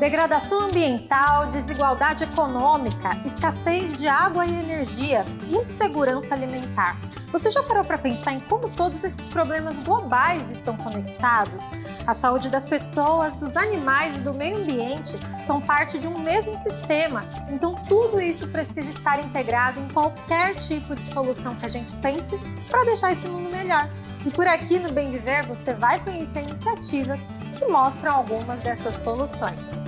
Degradação ambiental, desigualdade econômica, escassez de água e energia, insegurança alimentar. Você já parou para pensar em como todos esses problemas globais estão conectados? A saúde das pessoas, dos animais e do meio ambiente são parte de um mesmo sistema, então tudo isso precisa estar integrado em qualquer tipo de solução que a gente pense para deixar esse mundo melhor. E por aqui no Bem Viver você vai conhecer iniciativas que mostram algumas dessas soluções.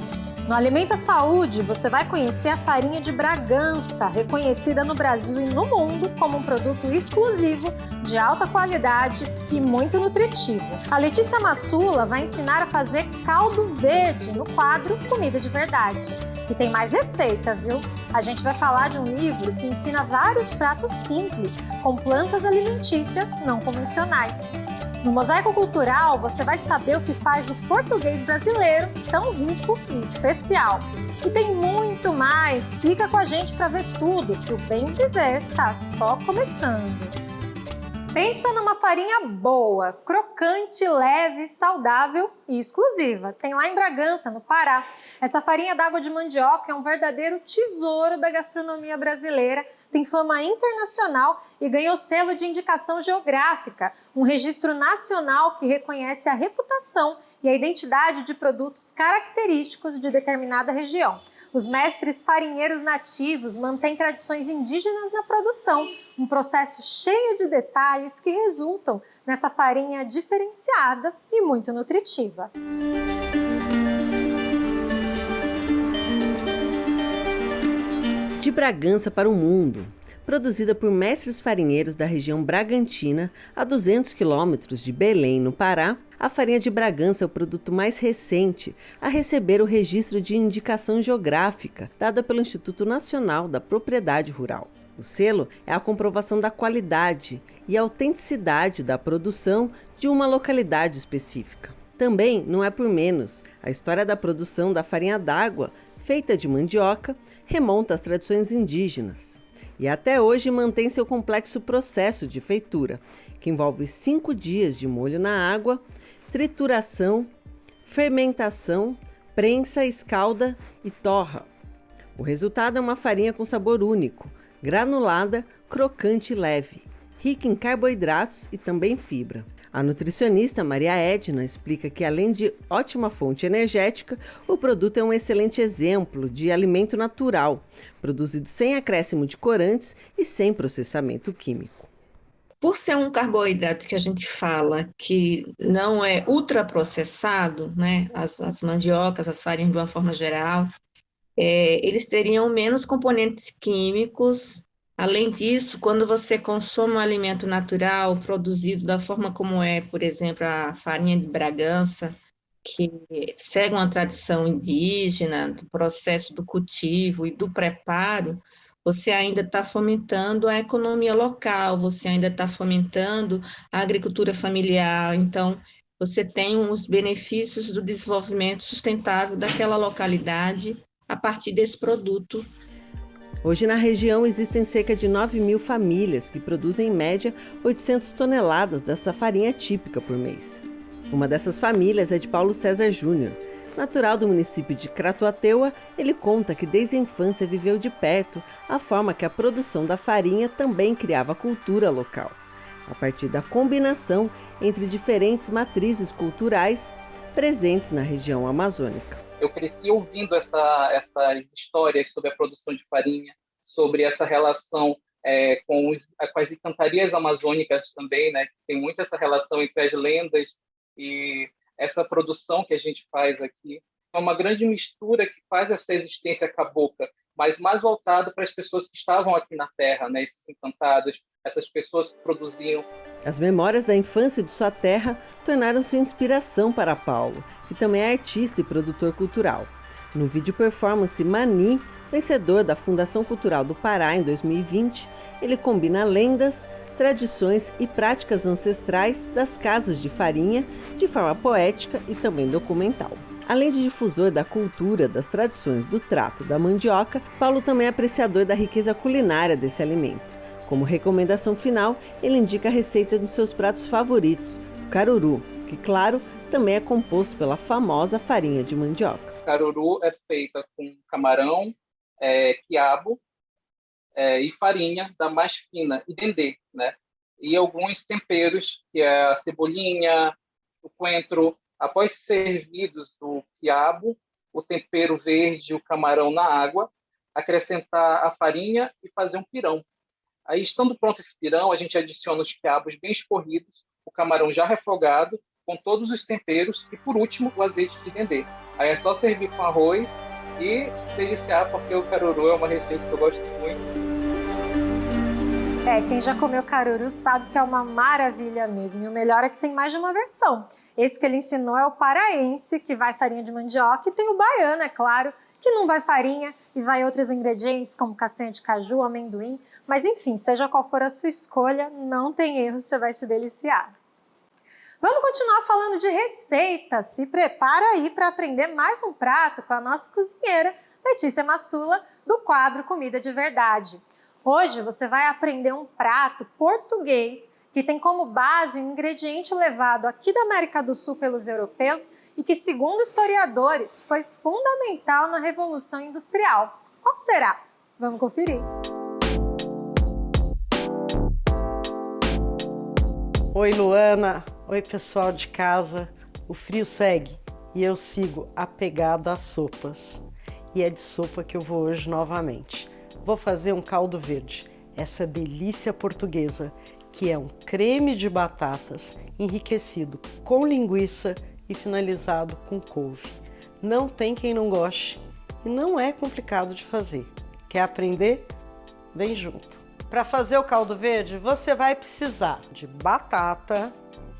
No Alimenta Saúde, você vai conhecer a farinha de Bragança, reconhecida no Brasil e no mundo como um produto exclusivo, de alta qualidade e muito nutritivo. A Letícia Massula vai ensinar a fazer caldo verde no quadro Comida de Verdade. E tem mais receita, viu? A gente vai falar de um livro que ensina vários pratos simples, com plantas alimentícias não convencionais. No Mosaico Cultural, você vai saber o que faz o português brasileiro tão rico e especial. E tem muito mais! Fica com a gente para ver tudo, que o Bem Viver tá só começando. Pensa numa farinha boa, crocante, leve, saudável e exclusiva. Tem lá em Bragança, no Pará. Essa farinha d'água de mandioca é um verdadeiro tesouro da gastronomia brasileira, tem fama internacional e ganhou selo de indicação geográfica, um registro nacional que reconhece a reputação e a identidade de produtos característicos de determinada região. Os mestres farinheiros nativos mantêm tradições indígenas na produção, um processo cheio de detalhes que resultam nessa farinha diferenciada e muito nutritiva. De Bragança para o mundo, produzida por mestres farinheiros da região Bragantina, a 200 quilômetros de Belém, no Pará, a farinha de Bragança é o produto mais recente a receber o registro de indicação geográfica, dada pelo Instituto Nacional da Propriedade Rural. O selo é a comprovação da qualidade e autenticidade da produção de uma localidade específica. Também não é por menos, a história da produção da farinha d'água, feita de mandioca, remonta às tradições indígenas e até hoje mantém seu complexo processo de feitura, que envolve 5 dias de molho na água, trituração, fermentação, prensa, escalda e torra. O resultado é uma farinha com sabor único, granulada, crocante e leve, rica em carboidratos e também fibra. A nutricionista Maria Edna explica que, além de ótima fonte energética, o produto é um excelente exemplo de alimento natural, produzido sem acréscimo de corantes e sem processamento químico. Por ser um carboidrato que a gente fala que não é ultraprocessado, né, as mandiocas, as farinhas de uma forma geral, eles teriam menos componentes químicos. Além disso, quando você consome um alimento natural, produzido da forma como é, por exemplo, a farinha de Bragança, que segue uma tradição indígena, do processo do cultivo e do preparo, você ainda está fomentando a economia local, você ainda está fomentando a agricultura familiar. Então, você tem os benefícios do desenvolvimento sustentável daquela localidade a partir desse produto. Hoje na região existem cerca de 9.000 famílias que produzem em média 800 toneladas dessa farinha típica por mês. Uma dessas famílias é de Paulo César Júnior. Natural do município de Crato-Ateua, ele conta que desde a infância viveu de perto a forma que a produção da farinha também criava a cultura local, a partir da combinação entre diferentes matrizes culturais presentes na região amazônica. Eu cresci ouvindo essas histórias sobre a produção de farinha, sobre essa relação com as encantarias amazônicas também, né? Tem muito essa relação entre as lendas e essa produção que a gente faz aqui. É uma grande mistura que faz essa existência cabocla, mas mais voltado para as pessoas que estavam aqui na Terra, né? Esses encantados, essas pessoas que produziam. As memórias da infância de sua terra tornaram-se inspiração para Paulo, que também é artista e produtor cultural. No vídeo performance Mani, vencedor da Fundação Cultural do Pará em 2020, ele combina lendas, tradições e práticas ancestrais das casas de farinha de forma poética e também documental. Além de difusor da cultura, das tradições do trato da mandioca, Paulo também é apreciador da riqueza culinária desse alimento. Como recomendação final, ele indica a receita dos seus pratos favoritos, o caruru, que, claro, também é composto pela famosa farinha de mandioca. caruru é feita com camarão, quiabo e farinha da mais fina, e dendê, né? E alguns temperos, que é a cebolinha, o coentro. Após servidos o quiabo, o tempero verde e o camarão na água, acrescentar a farinha e fazer um pirão. Aí, estando pronto esse pirão, a gente adiciona os quiabos bem escorridos, o camarão já refogado, com todos os temperos e, por último, o azeite de dendê. Aí é só servir com arroz e deliciar, porque o caruru é uma receita que eu gosto muito. Quem já comeu caruru sabe que é uma maravilha mesmo. E o melhor é que tem mais de uma versão. Esse que ele ensinou é o paraense, que vai farinha de mandioca, e tem o baiano, é claro, que não vai farinha e vai outros ingredientes como castanha de caju, amendoim. Mas enfim, seja qual for a sua escolha, não tem erro, você vai se deliciar. Vamos continuar falando de receitas. Se prepara aí para aprender mais um prato com a nossa cozinheira, Letícia Massula, do quadro Comida de Verdade. Hoje você vai aprender um prato português que tem como base um ingrediente levado aqui da América do Sul pelos europeus e que, segundo historiadores, foi fundamental na Revolução Industrial. Qual será? Vamos conferir. Oi, Luana. Oi, pessoal de casa. O frio segue e eu sigo apegada às sopas. E é de sopa que eu vou hoje novamente. Vou fazer um caldo verde, essa delícia portuguesa, que é um creme de batatas enriquecido com linguiça e finalizado com couve. Não tem quem não goste e não é complicado de fazer. Quer aprender? Vem junto! Para fazer o caldo verde, você vai precisar de batata,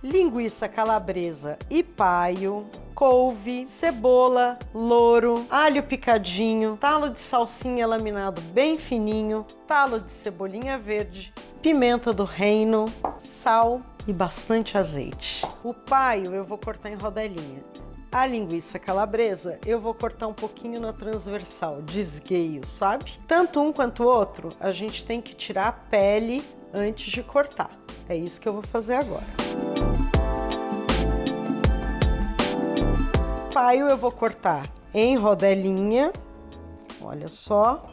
linguiça calabresa e paio, couve, cebola, louro, alho picadinho, talo de salsinha laminado bem fininho, talo de cebolinha verde, pimenta do reino, sal e bastante azeite. O paio eu vou cortar em rodelinha. A linguiça calabresa eu vou cortar um pouquinho na transversal, de esgueio, sabe? Tanto um quanto o outro, a gente tem que tirar a pele antes de cortar. É isso que eu vou fazer agora. O paio eu vou cortar em rodelinha, olha só.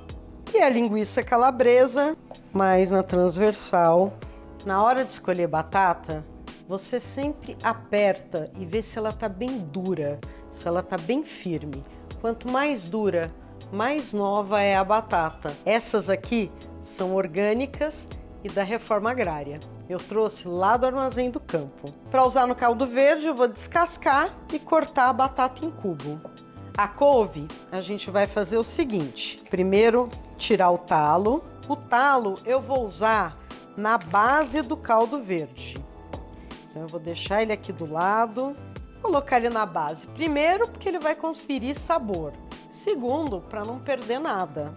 E a linguiça calabresa, mais na transversal. Na hora de escolher batata, você sempre aperta e vê se ela tá bem dura, se ela tá bem firme. Quanto mais dura, mais nova é a batata. Essas aqui são orgânicas e da Reforma Agrária. Eu trouxe lá do Armazém do Campo. Para usar no caldo verde, eu vou descascar e cortar a batata em cubo. A couve, a gente vai fazer o seguinte. Primeiro, tirar o talo. O talo eu vou usar na base do caldo verde. Então eu vou deixar ele aqui do lado, colocar ele na base. Primeiro, porque ele vai conferir sabor. Segundo, para não perder nada.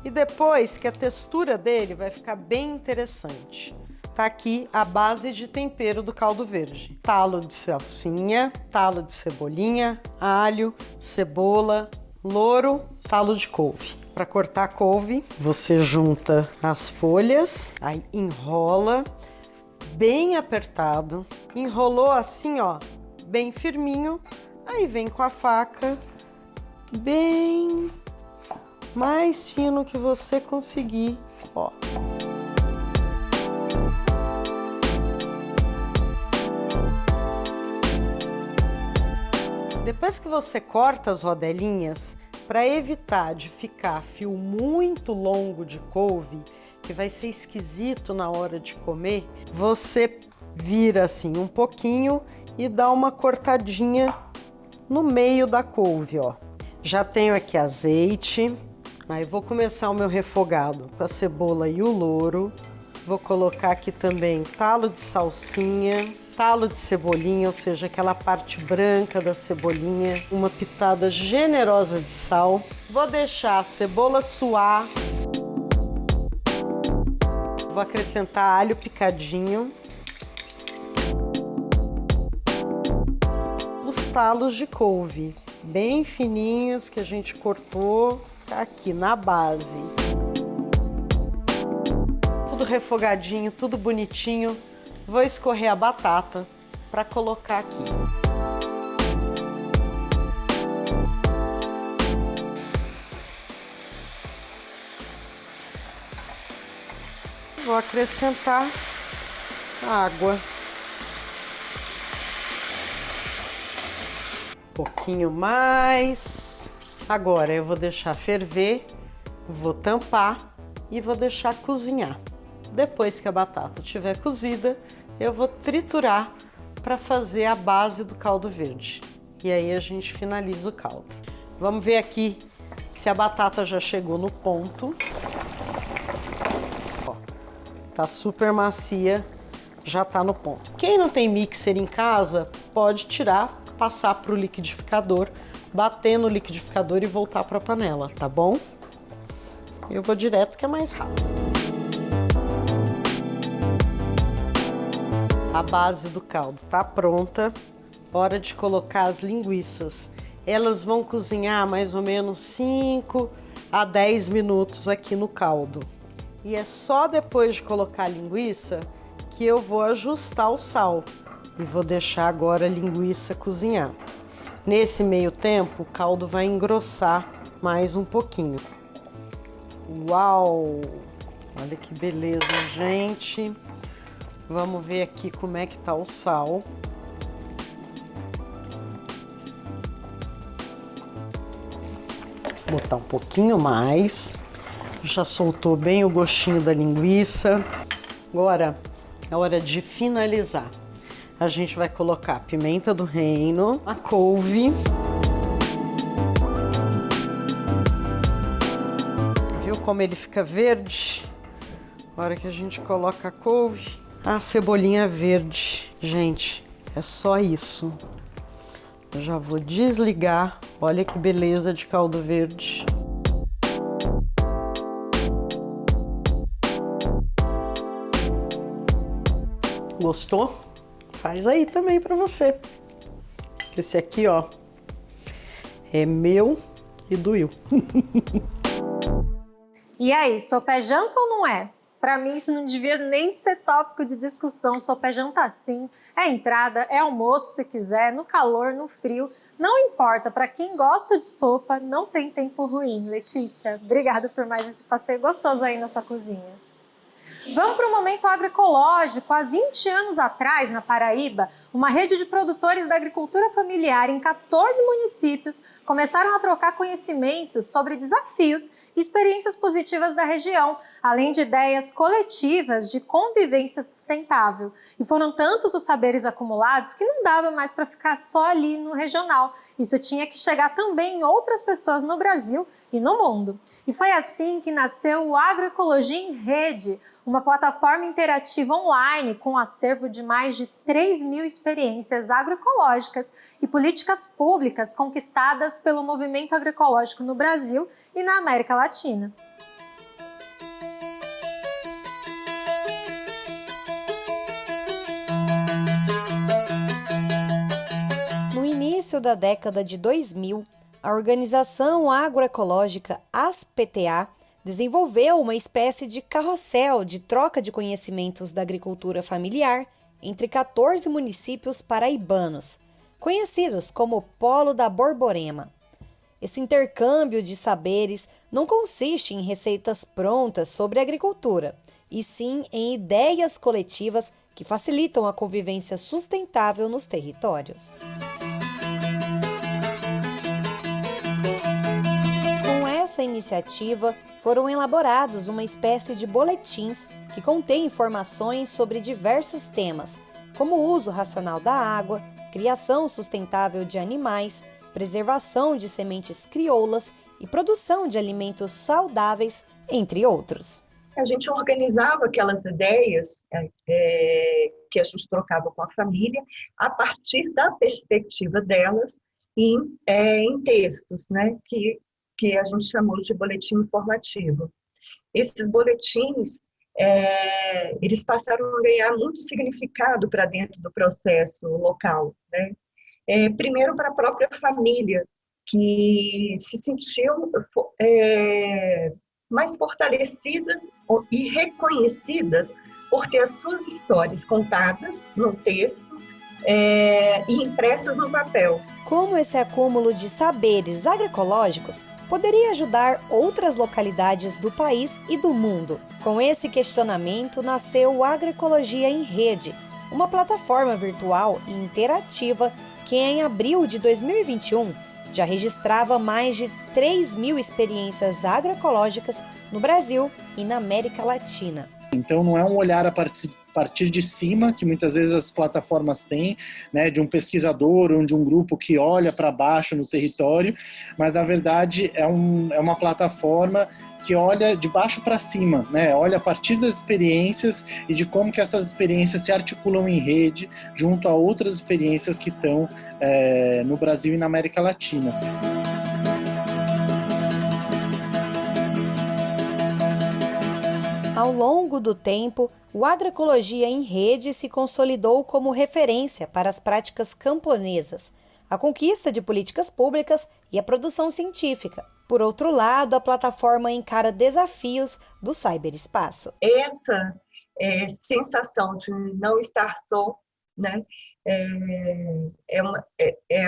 E depois que a textura dele vai ficar bem interessante. Tá aqui a base de tempero do caldo verde. Talo de salsinha, talo de cebolinha, alho, cebola, louro, talo de couve. Para cortar a couve, você junta as folhas, aí enrola bem apertado, enrolou assim, ó, bem firminho, aí vem com a faca bem mais fino que você conseguir, ó. Depois que você corta as rodelinhas, para evitar de ficar fio muito longo de couve, que vai ser esquisito na hora de comer, você vira assim um pouquinho e dá uma cortadinha no meio da couve, ó. Já tenho aqui azeite, aí vou começar o meu refogado com a cebola e o louro. Vou colocar aqui também talo de salsinha, talo de cebolinha, ou seja, aquela parte branca da cebolinha, uma pitada generosa de sal. Vou deixar a cebola suar. Vou acrescentar alho picadinho. Os talos de couve, bem fininhos, que a gente cortou, tá aqui na base. Tudo refogadinho, tudo bonitinho. Vou escorrer a batata para colocar aqui. Vou acrescentar água. Um pouquinho mais. Agora eu vou deixar ferver, vou tampar e vou deixar cozinhar. Depois que a batata estiver cozida, eu vou triturar para fazer a base do caldo verde. E aí a gente finaliza o caldo. Vamos ver aqui se a batata já chegou no ponto. Ó, tá super macia, já tá no ponto. Quem não tem mixer em casa, pode tirar, passar para o liquidificador, bater no liquidificador e voltar para a panela, tá bom? Eu vou direto que é mais rápido. A base do caldo tá pronta. Hora de colocar as linguiças. Elas vão cozinhar mais ou menos 5 a 10 minutos aqui no caldo. E é só depois de colocar a linguiça que eu vou ajustar o sal. E vou deixar agora a linguiça cozinhar. Nesse meio tempo, o caldo vai engrossar mais um pouquinho. Uau! Olha que beleza, gente! Vamos ver aqui como é que tá o sal. Vou botar um pouquinho mais. Já soltou bem o gostinho da linguiça. Agora é hora de finalizar. A gente vai colocar a pimenta do reino, a couve. Viu como ele fica verde? Na hora que a gente coloca a couve, a cebolinha verde. Gente, é só isso. Eu já vou desligar. Olha que beleza de caldo verde. Gostou? Faz aí também para você. Esse aqui, ó, é meu e do Will. E aí, sopa é janta ou não é? Para mim isso não devia nem ser tópico de discussão. Sopa é janta sim, é entrada, é almoço se quiser, no calor, no frio. Não importa, para quem gosta de sopa, não tem tempo ruim. Letícia, obrigada por mais esse passeio gostoso aí na sua cozinha. Vamos para o momento agroecológico. Há 20 anos atrás, na Paraíba, uma rede de produtores da agricultura familiar em 14 municípios começaram a trocar conhecimentos sobre desafios e experiências positivas da região, além de ideias coletivas de convivência sustentável. E foram tantos os saberes acumulados que não dava mais para ficar só ali no regional. Isso tinha que chegar também em outras pessoas no Brasil e no mundo. E foi assim que nasceu o Agroecologia em Rede, uma plataforma interativa online com um acervo de mais de 3.000 experiências agroecológicas e políticas públicas conquistadas pelo movimento agroecológico no Brasil e na América Latina. No início da década de 2000, a organização agroecológica ASPTA desenvolveu uma espécie de carrossel de troca de conhecimentos da agricultura familiar entre 14 municípios paraibanos, conhecidos como Polo da Borborema. Esse intercâmbio de saberes não consiste em receitas prontas sobre agricultura, e sim em ideias coletivas que facilitam a convivência sustentável nos territórios. Com essa iniciativa, foram elaborados uma espécie de boletins que contém informações sobre diversos temas, como o uso racional da água, criação sustentável de animais, preservação de sementes crioulas e produção de alimentos saudáveis, entre outros. A gente organizava aquelas ideias que a gente trocava com a família a partir da perspectiva delas em textos, né, que a gente chamou de boletim informativo. Esses boletins, eles passaram a ganhar muito significado para dentro do processo local, né? Primeiro para a própria família, que se sentiu mais fortalecidas e reconhecidas por ter as suas histórias contadas no texto e impressas no papel. como esse acúmulo de saberes agroecológicos poderia ajudar outras localidades do país e do mundo. Com esse questionamento nasceu o Agroecologia em Rede, uma plataforma virtual e interativa que em abril de 2021 já registrava mais de 3.000 experiências agroecológicas no Brasil e na América Latina. Então não é um olhar a partir de cima, que muitas vezes as plataformas têm, né, de um pesquisador ou de um grupo que olha para baixo no território, mas na verdade é uma plataforma que olha de baixo para cima, né, olha a partir das experiências e de como que essas experiências se articulam em rede junto a outras experiências que estão no Brasil e na América Latina. Ao longo do tempo, o Agroecologia em Rede se consolidou como referência para as práticas camponesas, a conquista de políticas públicas e a produção científica. Por outro lado, a plataforma encara desafios do ciberespaço. Essa sensação de não estar só, né, é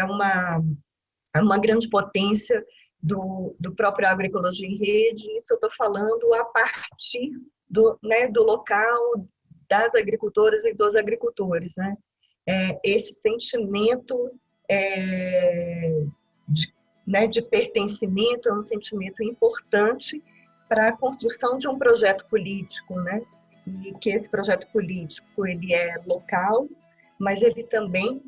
uma grande potência do próprio Agroecologia em Rede. Isso eu estou falando a partir do local, das agricultoras e dos agricultores, né? Esse sentimento de pertencimento é um sentimento importante para a construção de um projeto político, né? E que esse projeto político ele é local, mas ele também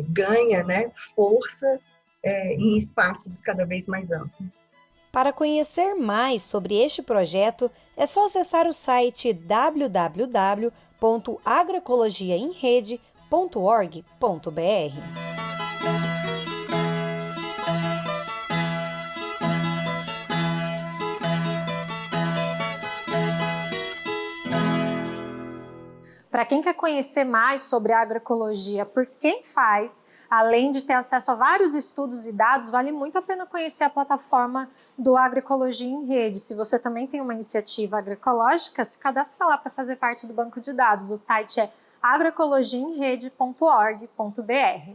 ganha, né, força em espaços cada vez mais amplos. Para conhecer mais sobre este projeto, é só acessar o site www.agroecologiaemrede.org.br. Para quem quer conhecer mais sobre a agroecologia, por quem faz, além de ter acesso a vários estudos e dados, vale muito a pena conhecer a plataforma do Agroecologia em Rede. Se você também tem uma iniciativa agroecológica, se cadastre lá para fazer parte do banco de dados. O site é agroecologiaemrede.org.br.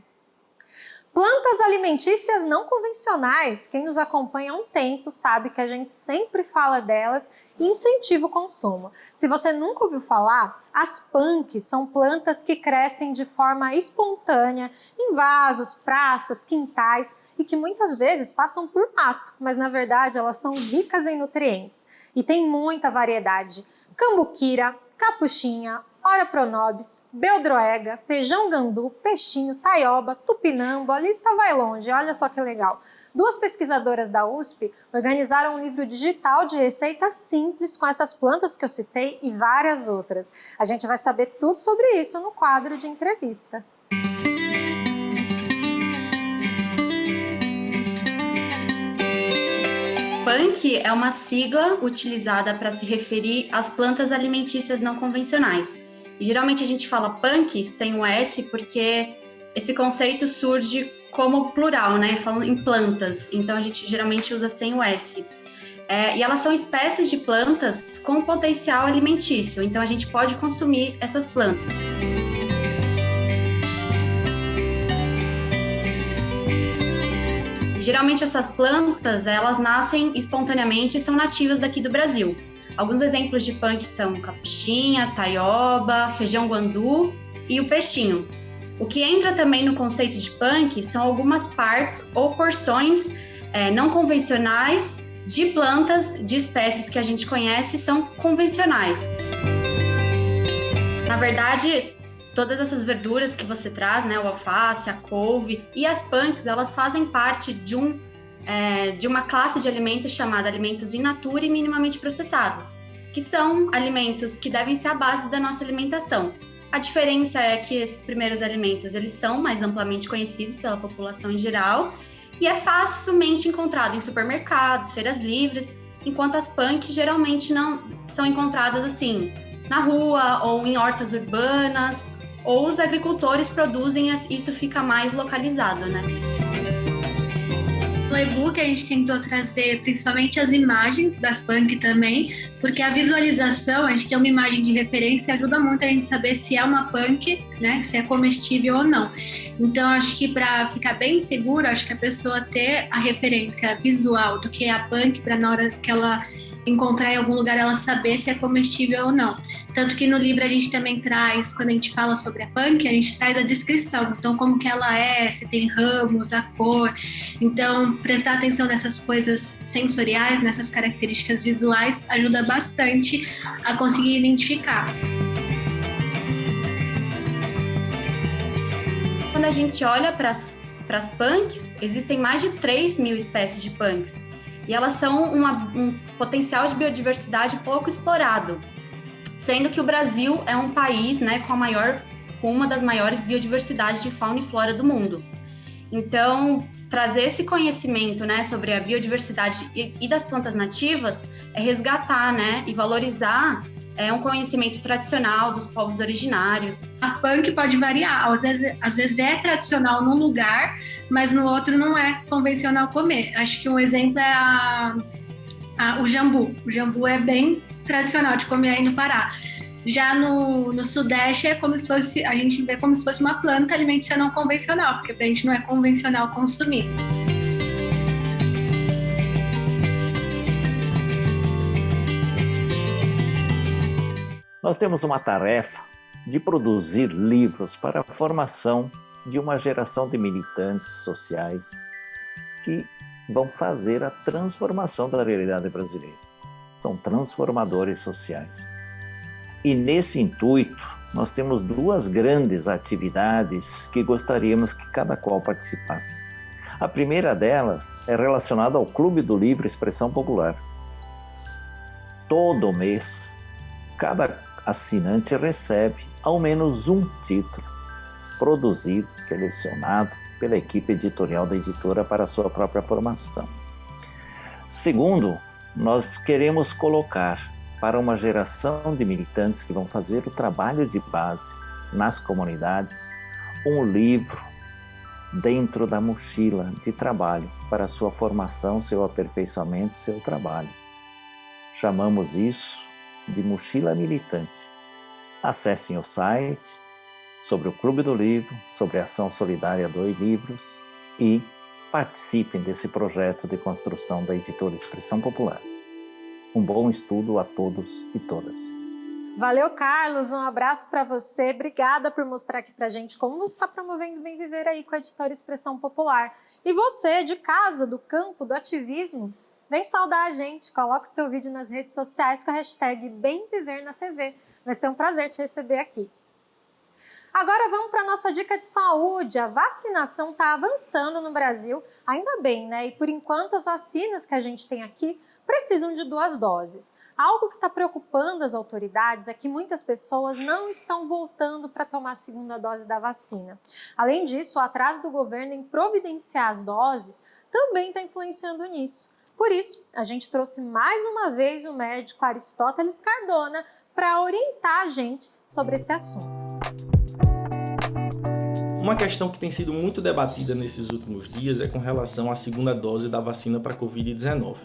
Plantas alimentícias não convencionais. Quem nos acompanha há um tempo sabe que a gente sempre fala delas e incentiva o consumo. Se você nunca ouviu falar, as punks são plantas que crescem de forma espontânea em vasos, praças, quintais e que muitas vezes passam por mato, mas na verdade elas são ricas em nutrientes e tem muita variedade. Cambuquira, capuchinha, ora pronobis, beldroega, feijão gandu, peixinho, taioba, tupinambo, a lista vai longe, olha só que legal. 2 pesquisadoras da USP organizaram um livro digital de receitas simples com essas plantas que eu citei e várias outras. A gente vai saber tudo sobre isso no quadro de entrevista. PUNC é uma sigla utilizada para se referir às plantas alimentícias não convencionais. E geralmente a gente fala PUNC sem o S porque esse conceito surge como plural, né? Falando em plantas, então a gente geralmente usa sem o S. E elas são espécies de plantas com potencial alimentício, então a gente pode consumir essas plantas. Geralmente essas plantas, elas nascem espontaneamente e são nativas daqui do Brasil. Alguns exemplos de PUNC são capuchinha, taioba, feijão guandu e o peixinho. O que entra também no conceito de PUNC são algumas partes ou porções não convencionais de plantas de espécies que a gente conhece são convencionais. Na verdade, todas essas verduras que você traz, né, o alface, a couve e as PUNCs, elas fazem parte de uma classe de alimentos chamada alimentos in natura e minimamente processados, que são alimentos que devem ser a base da nossa alimentação. A diferença é que esses primeiros alimentos, eles são mais amplamente conhecidos pela população em geral e é facilmente encontrado em supermercados, feiras livres, enquanto as PUNC geralmente não são encontradas assim, na rua ou em hortas urbanas, ou os agricultores produzem, isso fica mais localizado, né? e-book a gente tentou trazer principalmente as imagens das PANC também, porque a visualização, a gente tem uma imagem de referência, ajuda muito a gente saber se é uma PANC, né, se é comestível ou não. Então, acho que para ficar bem seguro, acho que a pessoa ter a referência visual do que é a PANC, para na hora que ela encontrar em algum lugar ela saber se é comestível ou não. Tanto que no livro a gente também traz, quando a gente fala sobre a PANC, a gente traz a descrição. Então, como que ela é, se tem ramos, a cor. Então, prestar atenção nessas coisas sensoriais, nessas características visuais, ajuda bastante a conseguir identificar. Quando a gente olha para as PANCs, existem mais de 3.000 espécies de PANCs. E elas são um potencial de biodiversidade pouco explorado, sendo que o Brasil é um país, né, com uma das maiores biodiversidades de fauna e flora do mundo. Então, trazer esse conhecimento, né, sobre a biodiversidade e das plantas nativas é resgatar, né, e valorizar um conhecimento tradicional dos povos originários. A PANC pode variar, às vezes é tradicional num lugar, mas no outro não é convencional comer. Acho que um exemplo é o jambu. O jambu é bem tradicional de comer aí no Pará. Já no Sudeste é como se fosse, a gente vê como se fosse uma planta alimentícia não convencional, porque pra gente não é convencional consumir. Nós temos uma tarefa de produzir livros para a formação de uma geração de militantes sociais que vão fazer a transformação da realidade brasileira. São transformadores sociais. E nesse intuito, nós temos 2 grandes atividades que gostaríamos que cada qual participasse. A primeira delas é relacionada ao Clube do Livro Expressão Popular. Todo mês, cada assinante recebe ao menos um título produzido, selecionado pela equipe editorial da editora para a sua própria formação. Segundo, nós queremos colocar para uma geração de militantes que vão fazer o trabalho de base nas comunidades um livro dentro da mochila de trabalho para a sua formação, seu aperfeiçoamento, seu trabalho. Chamamos isso de mochila militante. Acessem o site sobre o Clube do Livro, sobre a Ação Solidária Doe Livros e participem desse projeto de construção da editora Expressão Popular. Um bom estudo a todos e todas. Valeu, Carlos. Um abraço para você. Obrigada por mostrar aqui pra gente como você está promovendo o Bem Viver aí com a editora Expressão Popular. E você, de casa, do campo, do ativismo, vem saudar a gente. Coloque o seu vídeo nas redes sociais com a hashtag Bem Viver na TV. Vai ser um prazer te receber aqui. Agora vamos para a nossa dica de saúde. A vacinação está avançando no Brasil, ainda bem, né? E por enquanto as vacinas que a gente tem aqui precisam de 2 doses. Algo que está preocupando as autoridades é que muitas pessoas não estão voltando para tomar a 2ª dose da vacina. Além disso, o atraso do governo em providenciar as doses também está influenciando nisso. Por isso, a gente trouxe mais uma vez o médico Aristóteles Cardona para orientar a gente sobre esse assunto. Uma questão que tem sido muito debatida nesses últimos dias é com relação à 2ª dose da vacina para a Covid-19.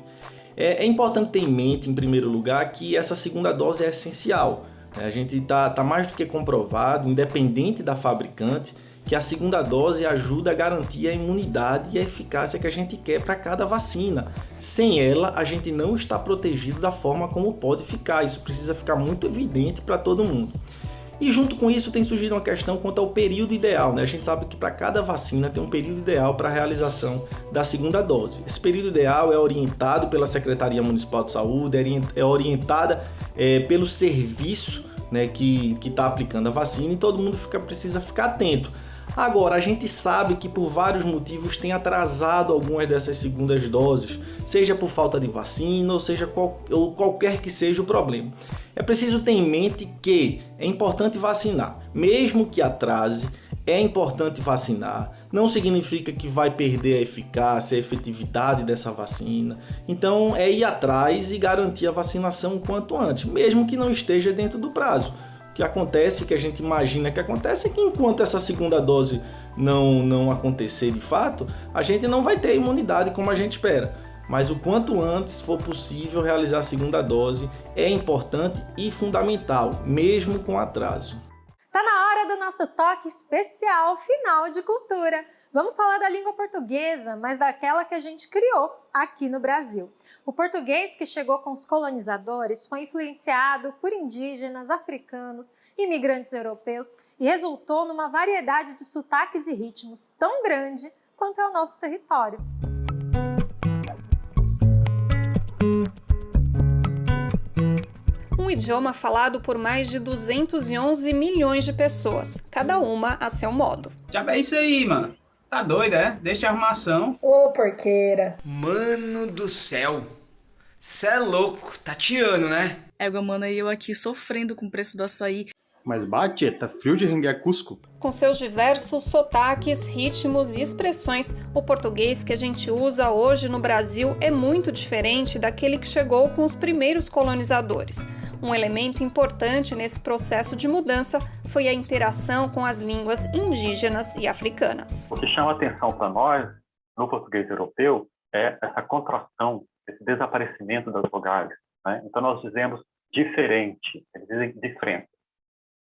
É importante ter em mente, em primeiro lugar, que essa 2ª dose é essencial. A gente está mais do que comprovado, independente da fabricante, que a 2ª dose ajuda a garantir a imunidade e a eficácia que a gente quer para cada vacina. Sem ela, a gente não está protegido da forma como pode ficar. Isso precisa ficar muito evidente para todo mundo. E junto com isso tem surgido uma questão quanto ao período ideal, né? A gente sabe que para cada vacina tem um período ideal para a realização da 2ª dose. Esse período ideal é orientado pela Secretaria Municipal de Saúde, é orientada pelo serviço, né, que está aplicando a vacina, e todo mundo precisa ficar atento. Agora, a gente sabe que por vários motivos tem atrasado algumas dessas 2ª doses, seja por falta de vacina, ou seja qualquer que seja o problema. É preciso ter em mente que é importante vacinar, mesmo que atrase, é importante vacinar. Não significa que vai perder a eficácia, a efetividade dessa vacina. Então, é ir atrás e garantir a vacinação o quanto antes, mesmo que não esteja dentro do prazo. que acontece, que a gente imagina que acontece, é que enquanto essa segunda dose não acontecer de fato, a gente não vai ter imunidade como a gente espera. Mas o quanto antes for possível realizar a segunda dose é importante e fundamental, mesmo com atraso. Tá na hora do nosso toque especial final de cultura. Vamos falar da língua portuguesa, mas daquela que a gente criou aqui no Brasil. O português que chegou com os colonizadores foi influenciado por indígenas, africanos, imigrantes europeus e resultou numa variedade de sotaques e ritmos tão grande quanto é o nosso território. Um idioma falado por mais de 211 milhões de pessoas, cada uma a seu modo. Já é isso aí, mano. Tá doido, é? Deixa a arrumação. Ô, porqueira. Mano do céu. Cê é louco, tá tirando, né? Égua, mano, e eu aqui sofrendo com o preço do açaí. Mas bate, tá frio de renguear Cusco. Com seus diversos sotaques, ritmos e expressões, o português que a gente usa hoje no Brasil é muito diferente daquele que chegou com os primeiros colonizadores. Um elemento importante nesse processo de mudança foi a interação com as línguas indígenas e africanas. O que chama atenção para nós, no português europeu, é essa contração, esse desaparecimento das vogais, né? Então nós dizemos diferente, eles dizem diferente.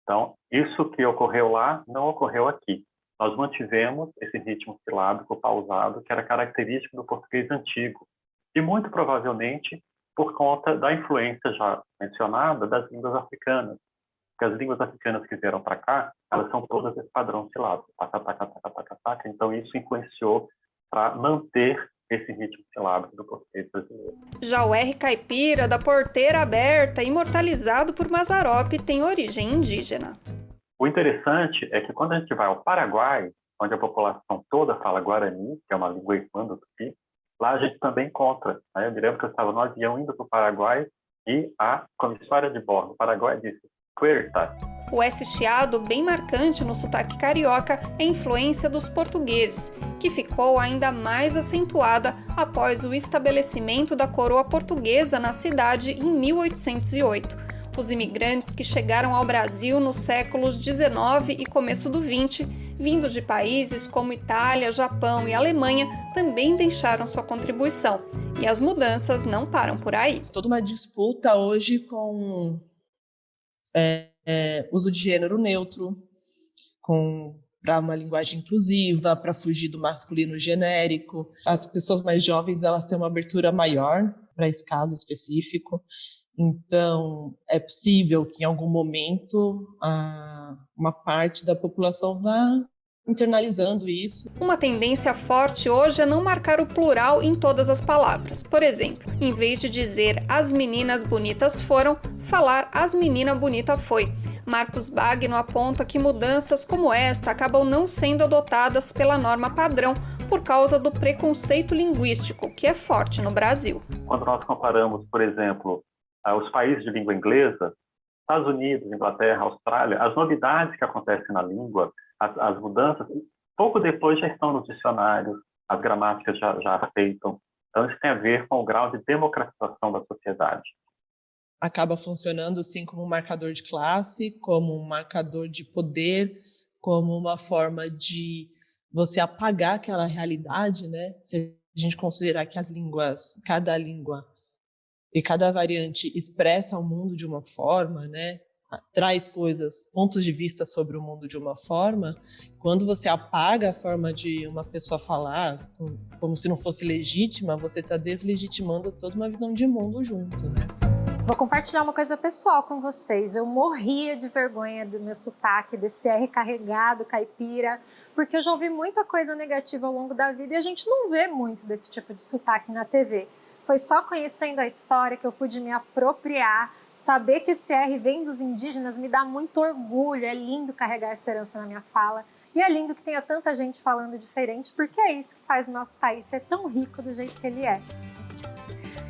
Então, isso que ocorreu lá não ocorreu aqui. Nós mantivemos esse ritmo silábico pausado que era característico do português antigo e muito provavelmente por conta da influência já mencionada das línguas africanas. Porque as línguas africanas que vieram para cá, elas são todas esse padrão silábico. Então, isso influenciou para manter esse ritmo silábico do português brasileiro. Já o R caipira, da porteira aberta, imortalizado por Mazzaropi, tem origem indígena. O interessante é que quando a gente vai ao Paraguai, onde a população toda fala Guarani, que é uma língua irmã do Tupi, lá a gente também encontra. Né? Eu me lembro que eu estava no avião indo para o Paraguai e a comissária de bordo do Paraguai disse Puerta. O S chiado, bem marcante no sotaque carioca, é influência dos portugueses, que ficou ainda mais acentuada após o estabelecimento da coroa portuguesa na cidade em 1808. Os imigrantes que chegaram ao Brasil nos séculos XIX e começo do XX, vindos de países como Itália, Japão e Alemanha, também deixaram sua contribuição. E as mudanças não param por aí. Toda uma disputa hoje com uso de gênero neutro, para uma linguagem inclusiva, para fugir do masculino genérico. As pessoas mais jovens elas têm uma abertura maior para esse caso específico. Então, é possível que em algum momento uma parte da população vá internalizando isso. Uma tendência forte hoje é não marcar o plural em todas as palavras. Por exemplo, em vez de dizer as meninas bonitas foram, falar as meninas bonita foi. Marcos Bagno aponta que mudanças como esta acabam não sendo adotadas pela norma padrão por causa do preconceito linguístico, que é forte no Brasil. Quando nós comparamos, por exemplo, os países de língua inglesa, Estados Unidos, Inglaterra, Austrália, as novidades que acontecem na língua, as mudanças, pouco depois já estão nos dicionários, as gramáticas já aceitam. Então, isso tem a ver com o grau de democratização da sociedade. Acaba funcionando, sim, como um marcador de classe, como um marcador de poder, como uma forma de você apagar aquela realidade, né? Se a gente considerar que as línguas, cada língua e cada variante expressa o mundo de uma forma, né? Traz coisas, pontos de vista sobre o mundo de uma forma, quando você apaga a forma de uma pessoa falar, como se não fosse legítima, você está deslegitimando toda uma visão de mundo junto, né? Vou compartilhar uma coisa pessoal com vocês. Eu morria de vergonha do meu sotaque, desse R carregado, caipira, porque eu já ouvi muita coisa negativa ao longo da vida e a gente não vê muito desse tipo de sotaque na TV. Foi só conhecendo a história que eu pude me apropriar, saber que esse R vem dos indígenas me dá muito orgulho, é lindo carregar essa herança na minha fala e é lindo que tenha tanta gente falando diferente, porque é isso que faz o nosso país ser tão rico do jeito que ele é.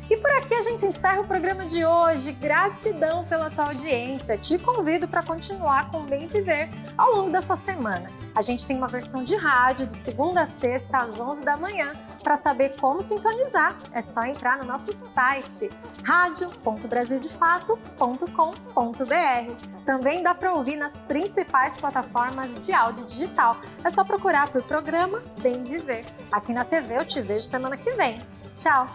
E por aqui a gente encerra o programa de hoje. Gratidão pela tua audiência. Te convido para continuar com o Bem Viver ao longo da sua semana. A gente tem uma versão de rádio de segunda a sexta às 11 da manhã. Para saber como sintonizar, é só entrar no nosso site radio.brasildefato.com.br. Também dá para ouvir nas principais plataformas de áudio digital. É só procurar por programa Bem Viver. Aqui na TV eu te vejo semana que vem. Tchau!